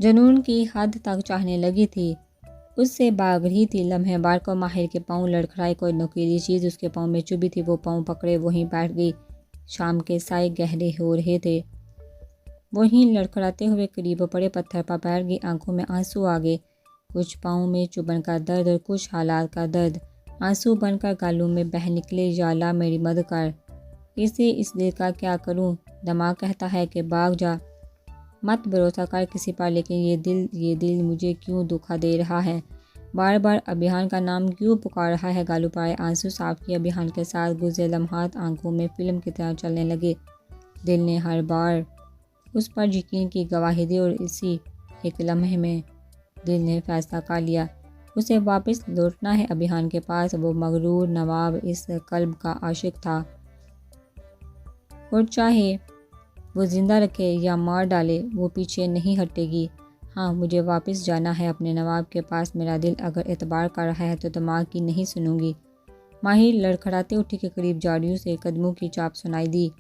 जुनून की हद तक चाहने लगी थी। उससे भाग रही थी। लम्हे बार को माहिर के पाँव लड़खड़ाए, कोई नुकीली चीज़ उसके पाँव में चुभी थी। वो पाँव पकड़े वहीं बैठ गई। शाम के साए गहरे हो रहे थे। वहीं लड़खड़ाते हुए करीब पड़े पत्थर पर बैठ गई। आंखों में आंसू आ गए। कुछ पाँव में चुभन का दर्द और कुछ हालात का दर्द आंसू बनकर गालों में बह निकले। या अल्लाह मेरी मदद कर, इसे इस दिल का क्या करूं। दिमाग कहता है कि भाग जा, मत भरोसा कर किसी पर, लेकिन ये दिल मुझे क्यों धोखा दे रहा है। बार बार अभियान का नाम क्यों पुकार रहा है। गालों पर आंसू साफ किए। अभियान के साथ गुजरे लम्हात आंखों में फिल्म की तरह चलने लगे। दिल ने हर बार उस पर यकीन की गवाही दी और इसी एक लम्हे में दिल ने फैसला कर लिया, उसे वापस लौटना है अभियान के पास। वो मगरूर नवाब इस कल्ब का आशिक था और चाहे वो जिंदा रखे या मार डाले, वो पीछे नहीं हटेगी। हाँ, मुझे वापस जाना है अपने नवाब के पास। मेरा दिल अगर एतबार कर रहा है तो दिमाग की नहीं सुनूंगी। माहिर लड़खड़ाते उठी के करीब झाड़ियों से कदमों की चाप सुनाई दी।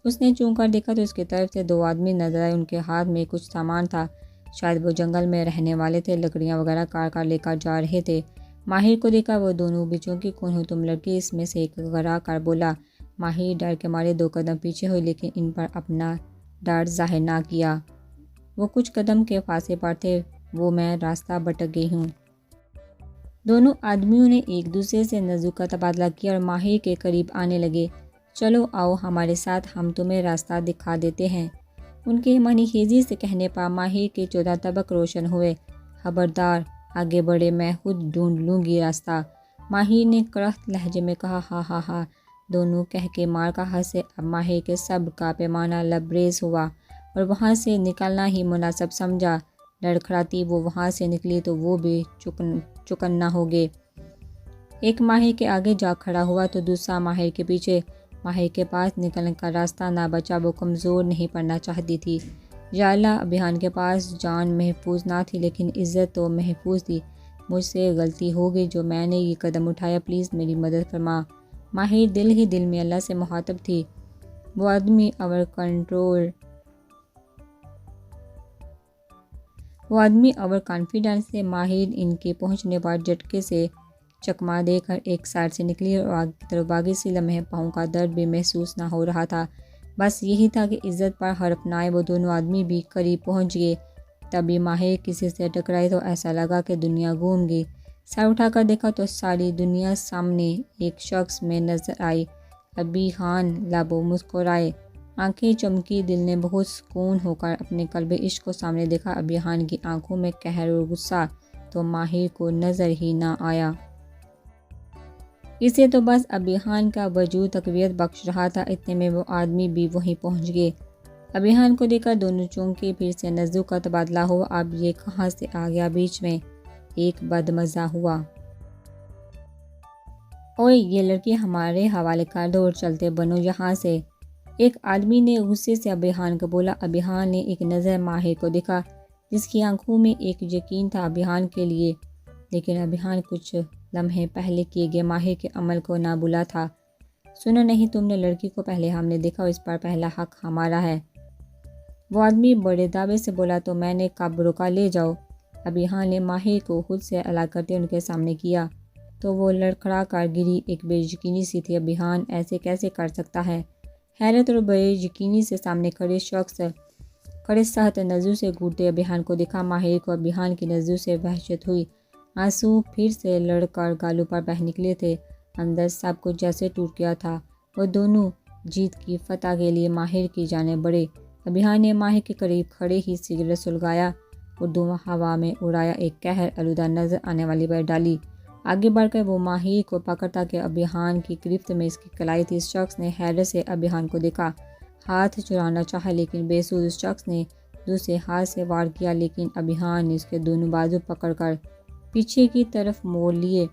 उसने चूक कर देखा तो उसकी तरफ से दो आदमी नजर आए। उनके हाथ में कुछ सामान था। शायद वो जंगल में रहने वाले थे। लकड़ियाँ वगैरह कार लेकर जा रहे थे। माहिर को देखा। वो दोनों बिचों की कौन हो तुम लड़की, इसमें से एक घबरा कर बोला। माहिर डर के मारे दो कदम पीछे हुए, लेकिन इन पर अपना डर जाहिर ना किया। वो कुछ कदम के फासले पर थे। वो मैं रास्ता भटक गई हूँ। दोनों आदमियों ने एक दूसरे से नज़रों का तबादला किया और माहिर के करीब आने लगे। चलो आओ हमारे साथ, हम तुम्हें रास्ता दिखा देते हैं। उनके मनीखेजी से कहने पर माहिर के 14 तबक रोशन हुए। खबरदार आगे बढ़े, मैं खुद ढूंढ लूँगी रास्ता, माहिर ने करख्त लहजे में कहा। हा हा हा, दोनों कह के मार का हंसे। अब माहिर के सब्र का पैमाना लबरेज हुआ और वहाँ से निकलना ही मुनासिब समझा। लड़खड़ाती वो वहाँ से निकली तो वो भी चुकन्ना हो गए। एक माहिर के आगे जा खड़ा हुआ तो दूसरा माहिर के पीछे। माहिर के पास निकलने का रास्ता ना बचा। वो कमज़ोर नहीं पड़ना चाहती थी। या अल्लाह, अभियान के पास जान महफूज ना थी, लेकिन इज़्ज़त तो महफूज थी। मुझसे गलती हो गई जो मैंने ये कदम उठाया, प्लीज़ मेरी मदद फरमा। माहिर दिल ही दिल में अल्लाह से मुखातब थी। वो आदमी ओवर कॉन्फिडेंस से माहिर इनके पहुंचने पर झटके से चकमा देकर एक साइड से निकली और आगे की तरफ भागी। सी लम्हे पाँव का दर्द भी महसूस ना हो रहा था। बस यही था कि इज़्ज़त पर हरफ ना आए। वो दोनों आदमी भी करीब पहुंच गए। तभी माहिर किसी से टकराई तो ऐसा लगा कि दुनिया घूम गई। सर उठाकर देखा तो सारी दुनिया सामने एक शख्स में नजर आई। अभी खान लाबो मुस्कुराए, आंखें चमकी। दिल ने बहुत सुकून होकर अपने कल्बे इश्क को सामने देखा। अभी खान की आंखों में कहर और गुस्सा तो माहिर को नजर ही ना आया। इसे तो बस अभी खान का वजूद तकवीत बख्श रहा था। इतने में वो आदमी भी वहीं पहुंच गए। अभी खान को देखकर दोनों चौंके। फिर से नजरों का तबादला हुआ। अब ये कहाँ से आ गया बीच में। एक बदमज़ा हुआ। ओए, ये लड़की हमारे हवाले कर दो और चलते बनो यहाँ से, एक आदमी ने गुस्से से अभी खान को बोला। अभी खान ने एक नज़र माहिर को देखा, जिसकी आंखों में एक यकीन था अभी खान के लिए, लेकिन अभी खान कुछ लम्हे पहले किए गए माहिर के अमल को ना भूला था। सुना नहीं तुमने, लड़की को पहले हमने देखा और इस पर पहला हक हमारा है। वो आदमी बड़े दावे से बोला। तो मैंने कब रोका, ले जाओ। अभी खान ने माहिर को खुद से अलग करते उनके सामने किया तो वो लड़खड़ा कर गिरी। एक बेयकीनी सी थी। अभी खान ऐसे कैसे कर सकता है। हैरत और बेयकीनी से सामने खड़े शख्स खड़े सहत नज़रों से घूरते अभी खान को देखा। माहिर को अभी खान की नज़रों से वहशत हुई। आंसू फिर से लड़कर गालों पर बह निकले थे। अंदर सब कुछ जैसे टूट गया था। वो दोनों जीत की फतह के लिए माहिर की जाने बढ़े। अभी खान ने माहिर के करीब खड़े ही सिगरेट सुलगाया और धुआं हवा में उड़ाया। एक कहर आलूदा नजर आने वाली पर डाली। आगे बढ़कर वो माहिर को पकड़ता कि अभी खान की गिरफ्त में इसकी कलाई थी। इस शख्स ने हैरत से अभी खान को देखा। हाथ चुराना चाहा, लेकिन बेसूद उस शख्स ने दूसरे हाथ से वार किया। लेकिन अभी खान ने उसके दोनों बाजू पकड़कर पीछे की तरफ मोड़ लिए।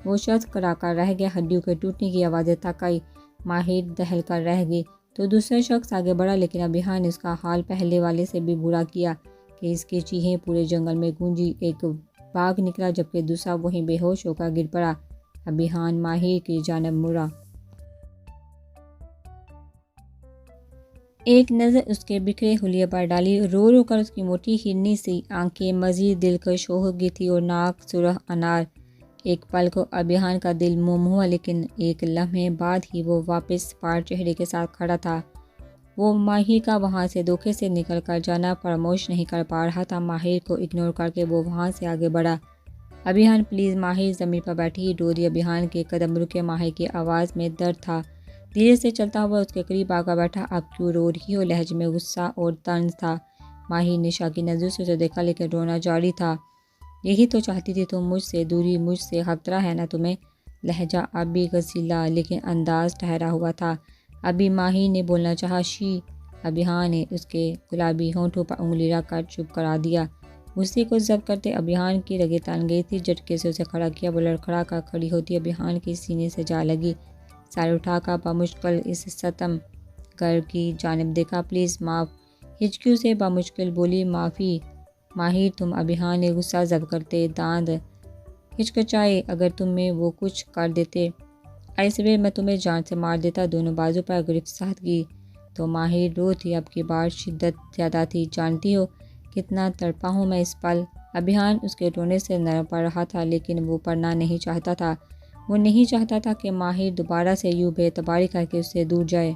वो शख्स कराकर रह गया। हड्डियों के टूटने की आवाज़ें तक आई। माहिर दहल कर रह गई तो दूसरा शख्स आगे बढ़ा, लेकिन अभी खान ने उसका हाल पहले वाले से भी बुरा किया कि इसकी चीखें पूरे जंगल में गूंजी। एक बाघ निकला, जबकि दूसरा वहीं बेहोश होकर गिर पड़ा। अभी खान माहिर की जानब मुड़ा। एक नज़र उसके बिखरे हुलिये पर डाली। रो रो कर उसकी मोटी हिरनी सी आंखें मज़ीद दिलकश हो गई थी और नाक सुरह अनार। एक पल को अभियान का दिल मोम हुआ, लेकिन एक लम्हे बाद ही वो वापस पार चेहरे के साथ खड़ा था। वो माहिर का वहाँ से धोखे से निकल कर जाना फरामोश नहीं कर पा रहा था। माहिर को इग्नोर करके वो वहाँ से आगे बढ़ा। अभियान प्लीज़। माहिर ज़मीन पर बैठी ही रो दी। अभियान के कदम रुके। माहिर की आवाज़ में दर्द था। धीरे से चलता हुआ उसके करीब आकर बैठा। अब क्यों रो रही हो? लहजे में गुस्सा और तंज था। माहिर ने शाकी नज़र से उसे देखा, लेकिन रोना जारी था। यही तो चाहती थी तुम मुझसे, दूरी, मुझसे खतरा है ना तुम्हें? लहजा अब भी गसीला, लेकिन अंदाज ठहरा हुआ था। अभी माहिर ने बोलना चाहा, शी। अभियान ने उसके गुलाबी होंठों पर उंगली रखकर चुप करा दिया। गुस्से को जब्त करते अभियान की रगें तन गई थी। झटके से उसे खड़ा किया। वो लड़खड़ा कर खड़ी होती अभियान के सीने से जा लगी। सर उठाकर बामुश्किल इस सतम घर की जानिब देखा। प्लीज़ माफ़। हिचकियों से बामुश्किल बोली, माफ़ी माहिर तुम। अभियान ने गुस्सा जब्त करते दांत हिचकिचाए। अगर तुम में वो कुछ कर देते ऐसे मैं तुम्हें जान से मार देता। दोनों बाजू पर गिरफ्त सादगी। तो माहिर रो थी। अब की बार शिद्दत ज़्यादा थी। जानती हो कितना तड़पा हूँ मैं इस पल? अभियान उसके रोने से नरम पड़ रहा था, लेकिन वो पढ़ना नहीं चाहता था। वो नहीं चाहता था कि माहिर दोबारा से यूँ बेतबारी करके उससे दूर जाए।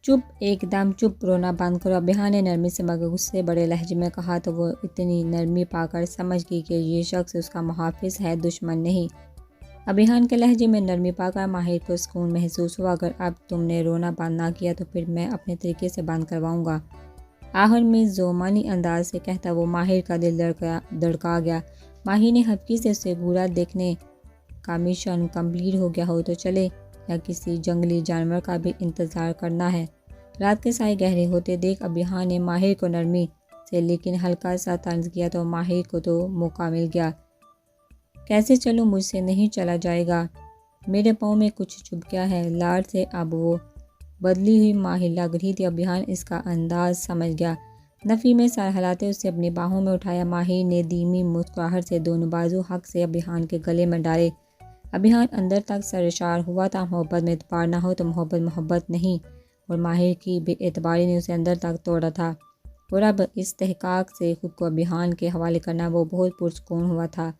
चुप, एकदम चुप। रोना बंद करो। अभियान ने नरमी से मगर गुस्से बड़े लहजे में कहा तो वो इतनी नरमी पाकर समझ गई कि ये शख्स उसका मुहाफिज है, दुश्मन नहीं। अभियान के लहजे में नरमी पाकर माहिर को सुकून महसूस हुआ। अगर अब तुमने रोना बंद ना किया तो फिर मैं अपने तरीके से बंद करवाऊंगा। आखिर में जोमानी अंदाज से कहता वो माहिर का दिल धड़का गया। माहिर ने हल्की से उसे घूरा। देखने का मिशन कंप्लीट हो गया हो तो चले, या किसी जंगली जानवर का भी इंतज़ार करना है? रात के साए गहरे होते देख अभियान ने माहिर को नरमी से लेकिन हल्का सा तंज किया तो माहिर को तो मौका मिल गया। कैसे चलूँ? मुझसे नहीं चला जाएगा। मेरे पाँव में कुछ चुभ गया है। लाड से अब वो बदली हुई माहिर लग रही थी। अभियान इसका अंदाज समझ गया। नफ़ी में सर हिलाते उसे अपनी बाहों में उठाया। माहिर ने धीमी मुस्कुराहट से दोनों बाजू हक से अभियान के गले में डाले। अभियान अंदर तक सरशार हुआ था। मोहब्बत में एतबार ना हो तो मोहब्बत मोहब्बत नहीं, और माहिर की बेएतबारी ने उसे अंदर तक तोड़ा था। और अब इस तहक़ाक़ से खुद को अभियान के हवाले करना वो बहुत पुरसुकून हुआ था।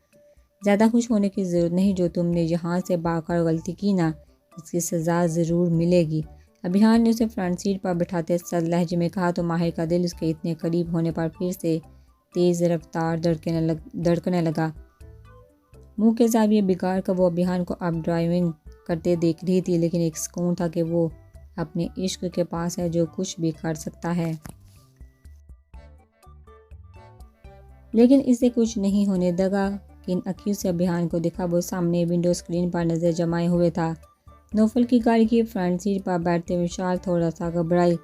ज़्यादा खुश होने की ज़रूरत नहीं। जो तुमने यहाँ से भागकर गलती की ना, इसकी सज़ा ज़रूर मिलेगी। अभियान ने उसे फ्रंट सीट पर बिठाते सख्त लहजे में कहा तो माहिर का दिल उसके इतने करीब होने पर फिर से तेज़ रफ्तार धड़कने लगा। मुंह के ज़ाविये बिगाड़ कर वो अभियान को अब ड्राइविंग करते देख रही थी, लेकिन एक सुकून था कि वो अपने इश्क के पास है जो कुछ भी कर सकता है। लेकिन इसे कुछ नहीं होने देगा। किन अखियों से अभियान को देखा। वो सामने विंडो स्क्रीन पर नज़र जमाए हुए था। नौफल की गाड़ी की फ्रंट सीट पर बैठते विशाल थोड़ा सा घबराई।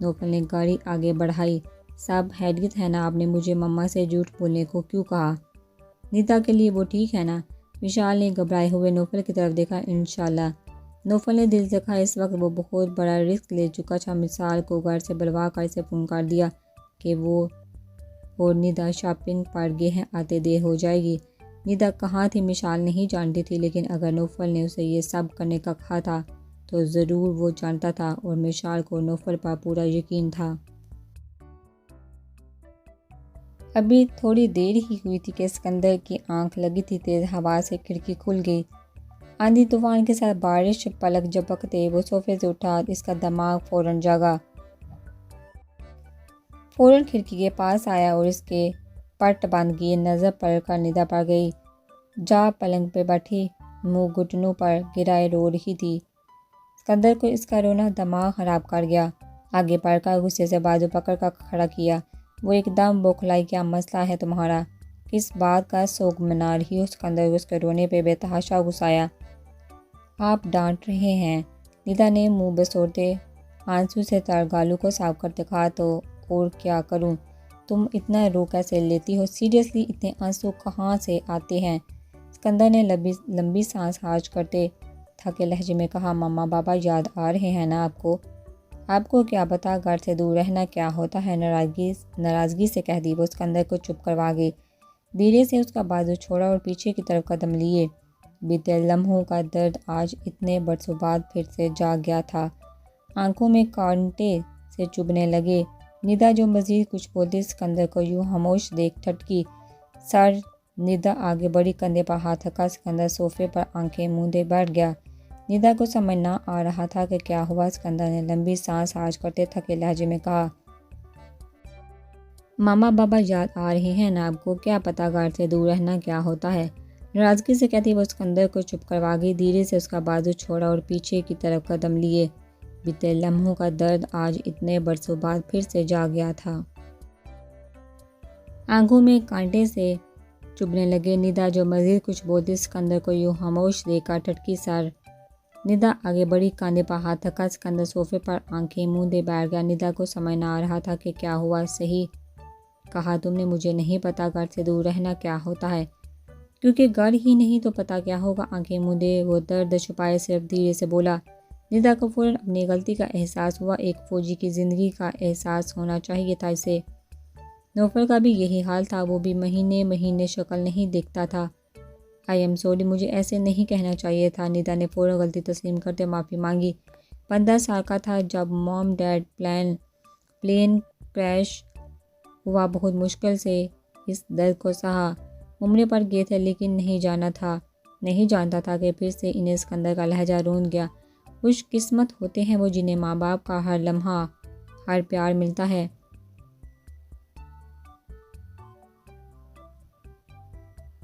नौफल ने गाड़ी आगे बढ़ाई। सब हैरियत है ना? आपने मुझे मम्मा से झूठ बोलने को क्यों कहा? नीता के लिए वो ठीक है ना? विशाल ने घबराए हुए नौफल की तरफ देखा। इंशाल्लाह। नौफल ने दिल से कहा। इस वक्त वो बहुत बड़ा रिस्क ले चुका था। मिसाल को घर से बुलवा कर इसे फ़ोन कर दिया कि वो और निदा शॉपिंग पर गए हैं, आते देर हो जाएगी। निदा कहाँ थी मिसाल नहीं जानती थी, लेकिन अगर नौफल ने उसे ये सब करने का कहा था तो ज़रूर वो जानता था, और मिसाल को नौफल पर पूरा यकीन था। अभी थोड़ी देर ही हुई थी कि सिकंदर की आंख लगी थी। तेज़ हवा से खिड़की खुल गई। आंधी तूफान के साथ बारिश पलक झपकते वो सोफे से उठा। इसका दिमाग फ़ौरन जागा। फ़ौरन खिड़की के पास आया और इसके पट बंद किए। नज़र पलटकर निदा पर गई। जा पलंग पे बैठी मुंह घुटनों पर गिराए रो रही थी। सिकंदर को इसका रोना दिमाग ख़राब कर गया। आगे बढ़कर गुस्से से बाजू पकड़ कर खड़ा किया। वो एकदम बौखलाई। क्या मसला है तुम्हारा? किस बात का शौक मना रही हो? सिकंदर को उसके रोने पे बेतहाशा गुस्साया। आप डांट रहे हैं? निदा ने मुंह बसोरते आंसू से तर गालों को साफ करते कहा। तो और क्या करूं? तुम इतना रो कैसे लेती हो? सीरियसली इतने आंसू कहाँ से आते हैं? सिकंदर ने लंबी सांस खारिज करते थके लहजे में कहा। मम्मा पापा याद आ रहे हैं ना आपको? आपको क्या पता घर से दूर रहना क्या होता है? नाराज़गी से कह दी। वो सिकंदर को चुप करवा गई। धीरे से उसका बाजू छोड़ा और पीछे की तरफ कदम लिए। बीते लम्हों का दर्द आज इतने बरसों बाद फिर से जाग गया था। आंखों में कांटे से चुभने लगे। निदा जो मजीद कुछ बोलती सिकंदर को यूं खामोश देख ठटकी। सर निदा आगे बढ़ी, कंधे पर हाथ रखा। सिकंदर सोफे पर आंखें मूंदे बैठ गया। निदा को समझ ना आ रहा था कि क्या हुआ। सिकंदर ने लंबी सांस आज करते थके लहजे में कहा, मामा बाबा याद आ रहे हैं ना आपको? क्या पता घर से दूर रहना क्या होता है। नाराजगी से कहती वो सिकंदर को चुप करवा गई। धीरे से उसका बाजू छोड़ा और पीछे की तरफ कदम लिए। बीते लम्हों का दर्द आज इतने बरसों बाद फिर से जाग गया था। आंखों में कांटे से चुभने लगे। निदा जो मजीद कुछ बोलती सिकंदर को यूं खामोश देखकर ठटकी। सर निदा आगे बढ़ी, कंधे पर हाथ रखा। सिकंदर सोफे पर आंखें मूंदे बैठ गया। निदा को समझ ना आ रहा था कि क्या हुआ। सही कहा तुमने, मुझे नहीं पता घर से दूर रहना क्या होता है। क्योंकि घर ही नहीं तो पता क्या होगा। आंखें मूंदे वो दर्द छुपाए सिर्फ धीरे से बोला। निदा को फौरन अपनी गलती का एहसास हुआ। एक फौजी की ज़िंदगी का एहसास होना चाहिए था इसे। नौफल का भी यही हाल था। वो भी महीने महीने शक्ल नहीं देखता था। आई एम सॉरी, मुझे ऐसे नहीं कहना चाहिए था। निदा ने फ़ौरन गलती तस्लीम करते माफ़ी मांगी। 15 साल का था जब मॉम डैड प्लेन क्रैश हुआ। बहुत मुश्किल से इस दर्द को सहा। उम्र पर गए थे लेकिन नहीं जानता था कि फिर से इन्हें सिकंदर का लहजा रोंद गया। खुशकिस्मत होते हैं वो जिन्हें माँ बाप का हर लम्हा हर प्यार मिलता है।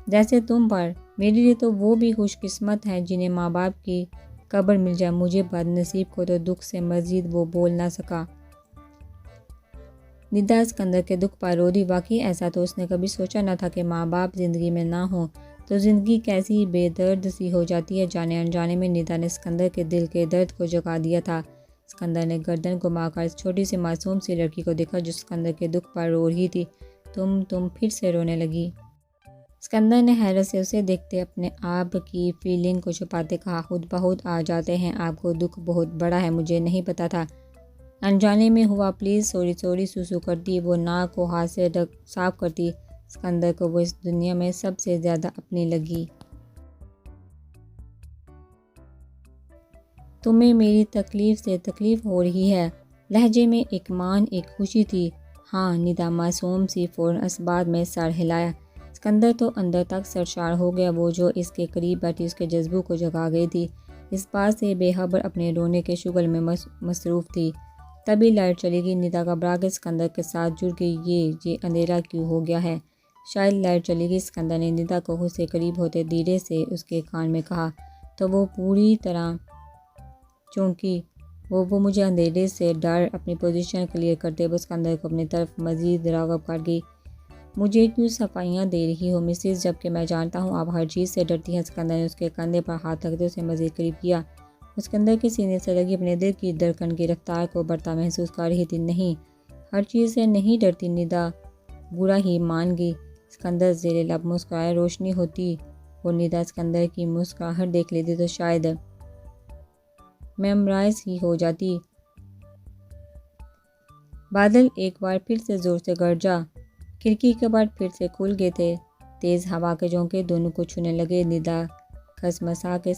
जैसे तुम पर। मेरे लिए तो वो भी खुशकिस्मत हैं जिन्हें माँ बाप की कब्र मिल जाए। मुझे बदनसीब को तो दुख से मजीद वो बोल ना सका। निदा सिकंदर के दुख पर रोदी। वाकई ऐसा तो उसने कभी सोचा न था कि माँ बाप ज़िंदगी में ना हो तो ज़िंदगी कैसी बेदर्द सी हो जाती है। जाने अनजाने में निदा ने सिकंदर के दिल के दर्द को जगा दिया था। सिकंदर ने गर्दन घुमाकर इस छोटी सी मासूम सी लड़की को देखा जो सिकंदर के दुख पर रो रही थी। तुम फिर से रोने लगी। सिकंदर ने हैरत से उसे देखते अपने आप की फीलिंग को छुपाते कहा, खुद बहुत आ जाते हैं आपको। दुख बहुत बड़ा है, मुझे नहीं पता था, अनजाने में हुआ। प्लीज़ सॉरी सुसु करती। वो नाक को हाथ से साफ करती। सिकंदर को वो इस दुनिया में सबसे ज़्यादा अपनी लगी। तुम्हें मेरी तकलीफ़ से तकलीफ़ हो रही है। लहजे में एक मान एक खुशी थी। हाँ, निदा मासूम सी फ़ौरन इस बात में सर हिलाया। सिकंदर तो अंदर तक सरशार हो गया। वो जो इसके करीब बैठी उसके जज्बों को जगा गई थी। इस बात से बेखबर अपने रोने के शुगल में मसरूफ़ थी। तभी लाइट चली गई। निदा घबरा के सिकंदर के साथ जुड़ गई। ये अंधेरा क्यों हो गया है? शायद लाइट चली गई। सिकंदर ने निदा को खुद से करीब होते धीरे से उसके कान में कहा तो वो पूरी तरह चौंकी। वो मुझे अंधेरे से डर अपनी पोजीशन क्लियर करते हुए सिकंदर को अपनी तरफ मजीद राग़ब कर गई। मुझे क्यों सफाइयाँ दे रही हो मिसेस, जबकि मैं जानता हूँ आप हर चीज़ से डरती हैं। सिकंदर ने उसके कंधे पर हाथ रखते उसे मजीद करीब किया। सिकंदर के सीने से लगी अपने दिल की धड़कन की रफ्तार को बढ़ता महसूस कर रही थी। नहीं, हर चीज़ से नहीं डरती। निदा बुरा ही मान गई। सिकंदर ज़ेरे लब मुस्कुराए। रोशनी होती और निदा सिकंदर की मुस्कुराहट देख लेती तो शायद मेमोराइज ही हो जाती। बादल एक बार फिर से ज़ोर से गरजा। खिड़की के बाद फिर से खुल गए थे। तेज़ हवा के झोंके दोनों को छूने लगे। निदा खसमसा के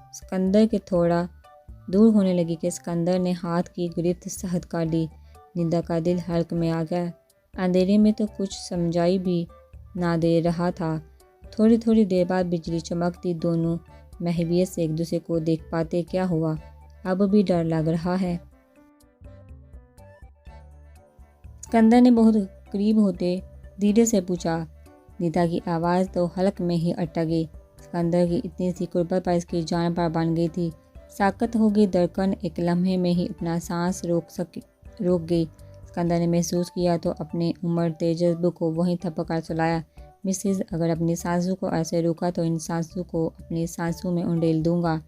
सिकंदर के थोड़ा दूर होने लगी कि सिकंदर ने हाथ की गिरफ्त सहद कर ली। निदा का दिल हल्क में आ गया। अंधेरे में तो कुछ समझाई भी ना दे रहा था। थोड़ी देर बाद बिजली चमकती। दोनों महवियत से एक दूसरे को देख पाते। क्या हुआ? अब भी डर लग रहा है? सिकंदर ने बहुत करीब होते धीरे से पूछा। निदा की आवाज़ तो हलक में ही अटक गई। सिकंदर की इतनी सी कुर्बत पर इसकी जान पर बन गई थी। साकत हो गई धड़कन। एक लम्हे में ही अपना सांस रोक गई। सिकंदर ने महसूस किया तो अपने उमड़ते जज्बे को वहीं थपक कर सुलाया। मिसेस, अगर अपनी सांसों को ऐसे रोका तो इन सांसों को अपनी सांसों में उंडेल दूंगा।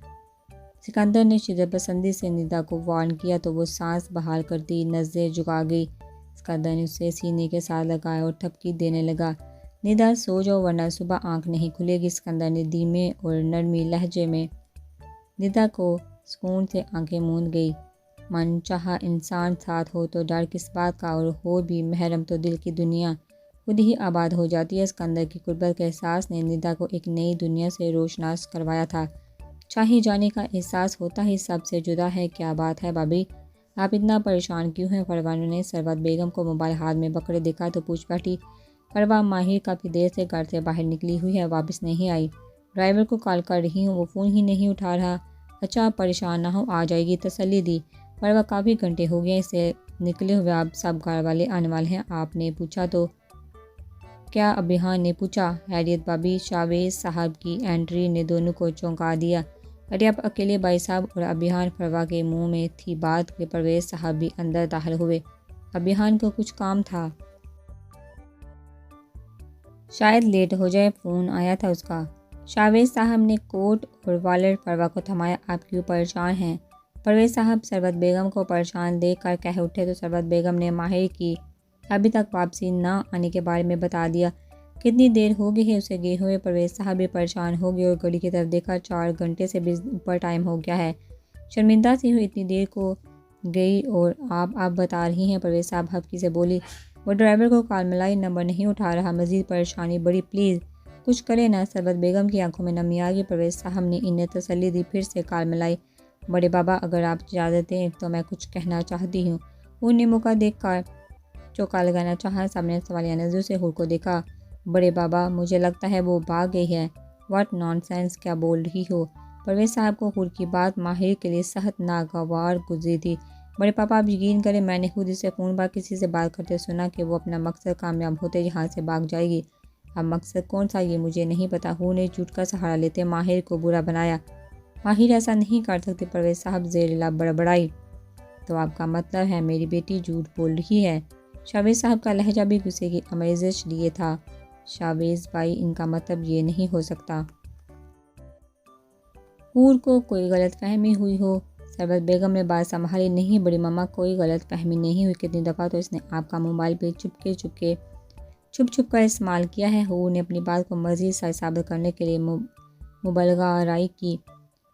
सिकंदर ने शिद्दत पसंदी से निदा को वार्न किया तो वो सांस बहाल करती नज़रें झुका गई। सिकंदर ने उसे सीने के साथ लगाया और ठपकी देने लगा। निदा सो जाओ वरना सुबह आंख नहीं खुलेगी। सिकंदर ने धीमे और नरमी लहजे में निदा को सुकून से आंखें मूंद गई। मन चाहा इंसान साथ हो तो डर किस बात का, और हो भी महरम तो दिल की दुनिया खुद ही आबाद हो जाती है। सिकंदर की कुर्बत के एहसास ने निदा को एक नई दुनिया से रोशनास करवाया था। चाहे जाने का एहसास होता ही सबसे जुदा है। क्या बात है भाभी, आप इतना परेशान क्यों हैं? परवान ने सरवत बेगम को मोबाइल हाथ में पकड़े देखा तो पूछ बैठी। परवा माहिर काफ़ी देर से घर से बाहर निकली हुई है, वापस नहीं आई। ड्राइवर को कॉल कर रही हूँ, वो फ़ोन ही नहीं उठा रहा। अच्छा आप परेशान ना हो, आ जाएगी, तसल्ली दी। परवा काफ़ी घंटे हो गए इसे निकले हुए, आप सब घर वाले आने वाले हैं। आपने पूछा तो क्या? अबिहान ने पूछा। हैरियत भाभी, शावेज साहब की एंट्री ने दोनों को चौंका दिया। अरे आप अकेले भाई साहब और अबिहान? परवा के मुंह में थी बात कि परवेज साहब भी अंदर दाखिल हुए। अबिहान को कुछ काम था, शायद लेट हो जाए, फ़ोन आया था उसका। शावेज साहब ने कोट और वालेट परवा को थमाया। आप क्यों परेशान हैं? परवेज साहब सरबत बेगम को परेशान देख कर कह उठे तो सरबत बेगम ने माहिर की अभी तक वापसी न आने के बारे में बता दिया। कितनी देर हो गई है उसे गए हुए? परवेज साहब भी परेशान हो गए और घड़ी की तरफ देखा। 4 घंटे से भी ऊपर टाइम हो गया है। शर्मिंदा सी हुई इतनी देर को गई और आप बता रही हैं? परवेज साहब हल्की से बोली। वो ड्राइवर को कॉल मिलाई, नंबर नहीं उठा रहा। मज़ीद परेशानी बड़ी, प्लीज़ कुछ करे ना। सरबत बेगम की आंखों में नमी आ गई। परवेज साहब ने इन्हें तसल्ली दी, फिर से कॉल मिलाई। बड़े बाबा अगर आप इजाज़त दें तो मैं कुछ कहना चाहती हूँ। उन्हें मौका देख कर चौका लगाना चाहा। सामने सवालिया नज़र से हुर को देखा। बड़े बाबा मुझे लगता है वो भाग गई है। व्हाट नॉनसेंस, क्या बोल रही हो? परवेज साहब को हुर की बात माहिर के लिए सख्त नागवार गुजरी थी। बड़े पापा आप यकीन करें, मैंने खुद इसे फ़ोन पर किसी से बात करते सुना कि वो अपना मकसद कामयाब होते यहाँ से भाग जाएगी। अब मकसद कौन सा ये मुझे नहीं पता। हूँ ने झूठ का सहारा लेते माहिर को बुरा बनाया। माहिर ऐसा नहीं कर सकती। परवेज साहब ज़ेर बड़बड़ाई। तो आपका मतलब है मेरी बेटी झूठ बोल रही है? शावेज साहब का लहजा भी गुस्से की आमेज़श लिए था। शावेज भाई, इनका मतलब ये नहीं हो सकता हूर को कोई गलत फहमी हुई हो। सरबत बेगम ने बात संभाली। नहीं बड़ी मम्मा, कोई गलत फहमी नहीं हुई। कितनी दफ़ा तो इसने आपका मोबाइल भी छुप छुप कर इस्तेमाल किया है। हूर ने अपनी बात को मज़ीद सही साबित करने के लिए मुबलगा राय की।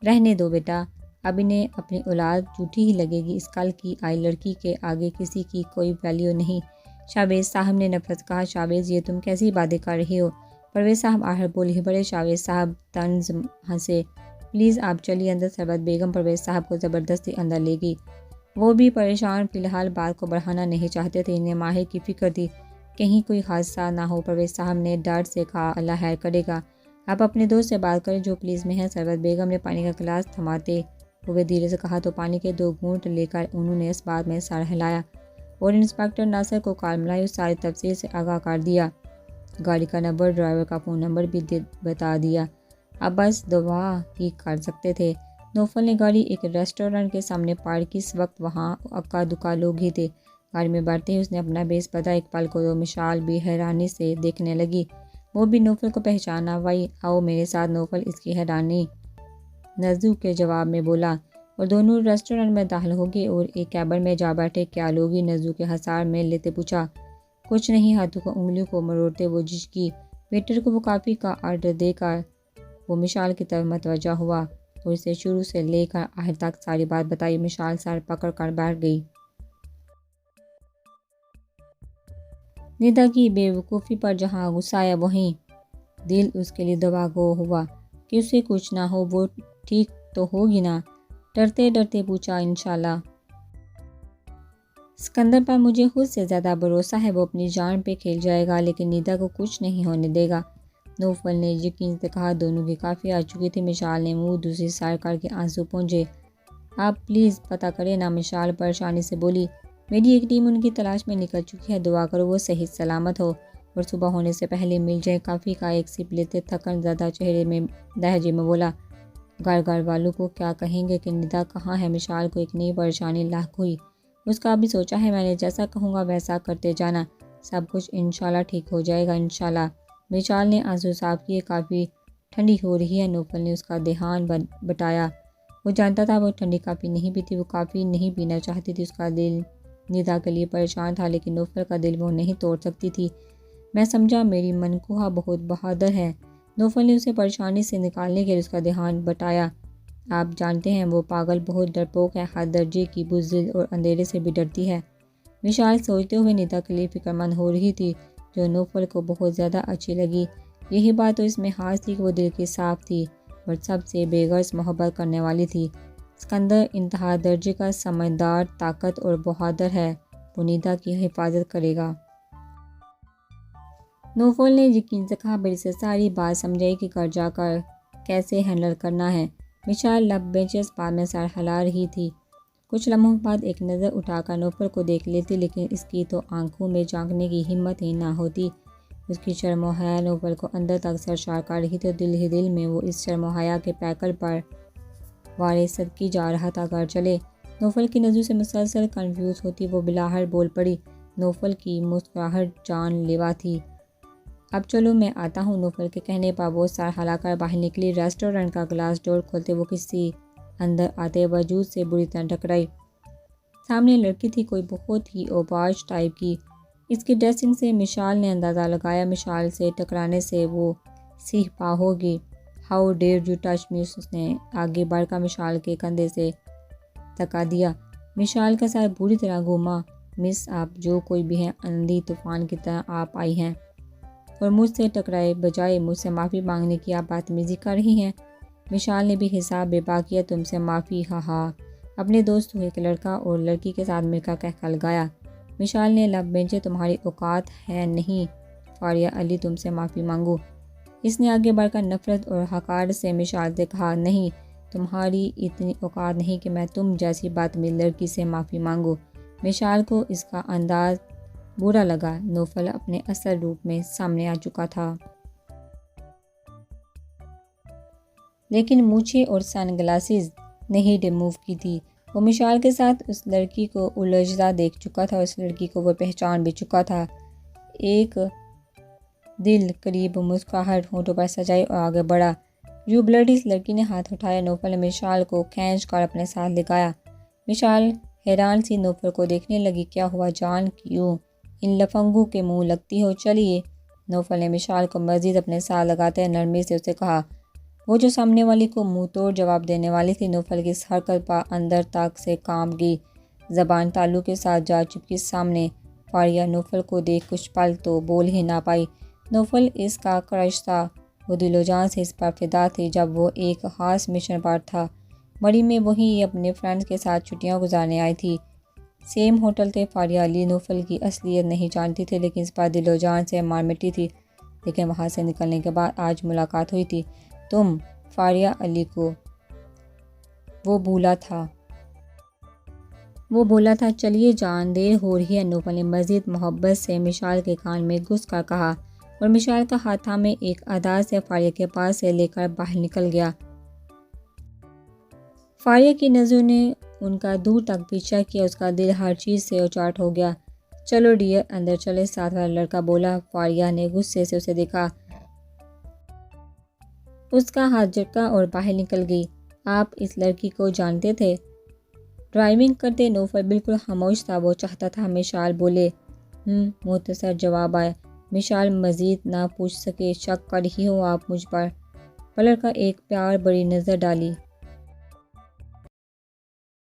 रहने दो बेटा, अब इन्हें अपनी औलाद झूठी ही लगेगी। इस कल की आई लड़की के आगे किसी की कोई वैल्यू नहीं। शावेज साहब ने नफरत कहा। शावेज ये तुम कैसी बातें कर रही हो? परवेज साहब आहर बोले। बड़े शावेज साहब तंज हंसे। प्लीज़ आप चलिए अंदर। सरबत बेगम परवेज साहब को ज़बरदस्ती अंदर ले गई। वो भी परेशान, फ़िलहाल बात को बढ़ाना नहीं चाहते थे। इन्हें माहिर की फ़िक्र थी, कहीं कोई हादसा ना हो। परवेज साहब ने डर से कहा, अल्लाह खैर करेगा, आप अपने दोस्त से बात करें जो पुलिस में है। सरबत बेगम ने पानी का गिलास थमाते हुए धीरे से कहा तो पानी के 2 घूंट लेकर उन्होंने इस बात में सर हिलाया और इंस्पेक्टर नासिर को कॉल मिलाई और सारी तफसील से आगाह कर दिया। गाड़ी का नंबर, ड्राइवर का फ़ोन नंबर भी बता दिया। अब बस दुआ ही कर सकते थे। नौफल ने गाड़ी एक रेस्टोरेंट के सामने पार्क की। इस वक्त वहाँ अक्का दुक्का लोग ही थे। गाड़ी में बैठते ही उसने अपना बेस पता एक पल को तो मिशाल भी हैरानी से देखने लगी। वो भी नौफल को पहचाना। भाई आओ मेरे साथ। नौफल इसकी हैरानी नज़ू के जवाब में बोला और दोनों रेस्टोरेंट में दाखिल हो गए और एक कैबिन में जा बैठे। क्या लोग ही? नज़ू के हसार में लेते पूछा। कुछ नहीं, हाथों को उंगलियों को मरोड़ते वो झिझकी। वेटर को वो काफ़ी का आर्डर देकर वो मिशाल की तरफ मतवजा हुआ और इसे शुरू से लेकर आखिर तक सारी बात बताई। मिशाल सर पकड़ कर बैठ गई। निदा की बेवकूफ़ी पर जहाँ गुस्सा आया वहीं दिल उसके लिए दवा गो हुआ कि उसे कुछ ना हो। वो ठीक तो होगी ना? डरते डरते पूछा। इंशाल्लाह। सिकंदर पर मुझे खुद से ज़्यादा भरोसा है, वो अपनी जान पे खेल जाएगा लेकिन निदा को कुछ नहीं होने देगा। नौफल ने यकीन से कहा। दोनों की काफ़ी आ चुकी थी। मिशाल ने मुंह दूसरी साइड करके आंसू पहुँचे। आप प्लीज़ पता करें ना। मिशाल परेशानी से बोली। मेरी एक टीम उनकी तलाश में निकल चुकी है, दुआ करो वो सही सलामत हो और सुबह होने से पहले मिल जाए। काफ़ी का एक सिप लेते थकन ज़्यादा चेहरे में लहजे में बोला। घर वालों को क्या कहेंगे कि निदा कहाँ है? मिशाल को एक नई परेशानी लाक हुई। उसका अभी सोचा है, मैंने जैसा कहूँगा वैसा करते जाना, सब कुछ इंशाल्लाह ठीक हो जाएगा इंशाल्लाह। मिशाल ने आंसू साफ किए। काफ़ी ठंडी हो रही है। नौफल ने उसका देहान बताया। वो जानता था वो ठंडी काफ़ी नहीं पीती, वो काफ़ी नहीं पीना चाहती थी। उसका दिल निदा के लिए परेशान था लेकिन नौफल का दिल वो नहीं तोड़ सकती थी। मैं समझा मेरी मनकुहा बहुत बहादुर है। नौफल ने उसे परेशानी से निकालने के लिए उसका देहान बताया। आप जानते हैं वो पागल बहुत डरपोक है, हर दर्जे की बुज़दिल और अंधेरे से भी डरती है। मिशाल सोचते हुए निदा के लिए फ़िक्रमंद हो रही थी जो नौफल को बहुत ज़्यादा अच्छी लगी। यही बात तो इसमें हाथ थी कि वो दिल की साफ थी। और सबसे बेगर्स मोहब्बत करने वाली थी। सिकंदर इंतहा दर्जे का समझदार, ताकत और बहादुर है। पुनीता की हिफाजत करेगा। नौफल ने यकीन से कहा, बड़ी से सारी बात समझाई कि घर जाकर कैसे हैंडल करना है। मिशाल लब बेंचेस बाद में सर हिला रही थी। कुछ लम्हों बाद एक नज़र उठाकर नौफल को देख लेती, लेकिन इसकी तो आंखों में झांकने की हिम्मत ही ना होती। उसकी शर्म हया नौफल को अंदर तक सरशार कर रही थी। दिल ही दिल में वो इस शर्म हया के पैकर पर वारे सदकी जा रहा था। घर चले। नौफल की नज़रों से मुसलसल कन्फ्यूज़ होती वो बिलाहट बोल पड़ी। नौफल की मुस्कुराहट जानलेवा थी। अब चलो मैं आता हूँ। नौफल के कहने पर वो सर हिलाकर बाहर निकली। रेस्टोरेंट का ग्लास डोर खोलते वो किसी अंदर आते वजूद से बुरी तरह टकराई। सामने लड़की थी, कोई बहुत ही औबाज टाइप की। इसकी ड्रेसिंग से मिशाल ने अंदाज़ा लगाया। मिशाल से टकराने से वो सीख पा होगी। How dare you touch me. उसने आगे बढ़कर मिशाल के कंधे से तका दिया। मिशाल का सर बुरी तरह घूमा। मिस, आप जो कोई भी हैं आंधी तूफान की तरह आप आई हैं और मुझसे टकराए बजाय मुझसे माफ़ी मांगने की आप बदतमीज़ी कर रही हैं। मिशाल ने भी हिसाब बेबा किया। तुमसे माफ़ी? हाँ। अपने दोस्त हुए एक लड़का और लड़की के साथ मिलकर कह लगाया। मिशाल ने लब बेंचे, तुम्हारी औकात है नहीं फारिया अली तुमसे माफ़ी मांगू। इसने आगे बढ़कर नफरत और हकार से मिशाल से कहा, नहीं, तुम्हारी इतनी औकात नहीं कि मैं तुम जैसी बदतमीज़ लड़की से माफ़ी मांगू। मिशाल को इसका अंदाज बुरा लगा। नौफल अपने असल रूप में सामने आ चुका था, लेकिन मूछें और सन ग्लासेस नहीं रिमूव की थी। वो मिशाल के साथ उस लड़की को उलझता देख चुका था। उस लड़की को वो पहचान भी चुका था। एक दिल करीब मुस्कुराहट होठों पर सजाई और आगे बढ़ा। You blood. इस लड़की ने हाथ उठाया। नौफल ने मिशाल को खींच कर अपने साथ लगाया। मिशाल हैरान सी नौफल को देखने लगी। क्या हुआ जान, क्यों इन लफंगों के मुंह लगती हो? चलिए। नौफल ने मिशाल को मजीद अपने साथ लगाते नरमी से उसे कहा। वो जो सामने वाली को मुंह तोड़ जवाब देने वाली थी, नौफल की इस हरकत पर अंदर तक से कांप गई। जबान तालू के साथ जा चिपकी सामने। फारिया नौफल को देख कुछ पल तो बोल ही ना पाई। नौफल इसका क्रश था। वो दिलो जान से इस पर फिदा थी। जब वो एक खास मिशन पर था, मरी में वहीं अपने फ्रेंड्स के साथ छुट्टियां गुजारने आई थी। सेम होटल थे। फारिया अली नौफल की असलियत नहीं जानती थी, लेकिन इस पर दिलो जान से मार मिट्टी थी। लेकिन वहाँ से निकलने के बाद आज मुलाकात हुई थी। तुम फारिया अली को वो बोला था चलिए जान, देर हो रही है। नौफल ने मजीद मोहब्बत से मिशाल के कान में घुस कर कहा और मिशाल का हाथ में एक अदा से फारिया के पास से लेकर बाहर निकल गया। फारिया की नज़रों ने उनका दूर तक पीछा किया। उसका दिल हर चीज़ से उचाट हो गया। चलो डियर, अंदर चले, साथ वाला लड़का बोला। फारिया ने गुस्से से उसे देखा। उसका हाथ झटका और बाहर निकल गई। आप इस लड़की को जानते थे? ड्राइविंग करते नौफल बिल्कुल खामोश था। वो चाहता था मिशाल बोले। मुख्तसर जवाब आया। मिशाल मजीद ना पूछ सके। शक कर ही हो आप मुझ पर? पलट कर एक प्यार बड़ी नज़र डाली।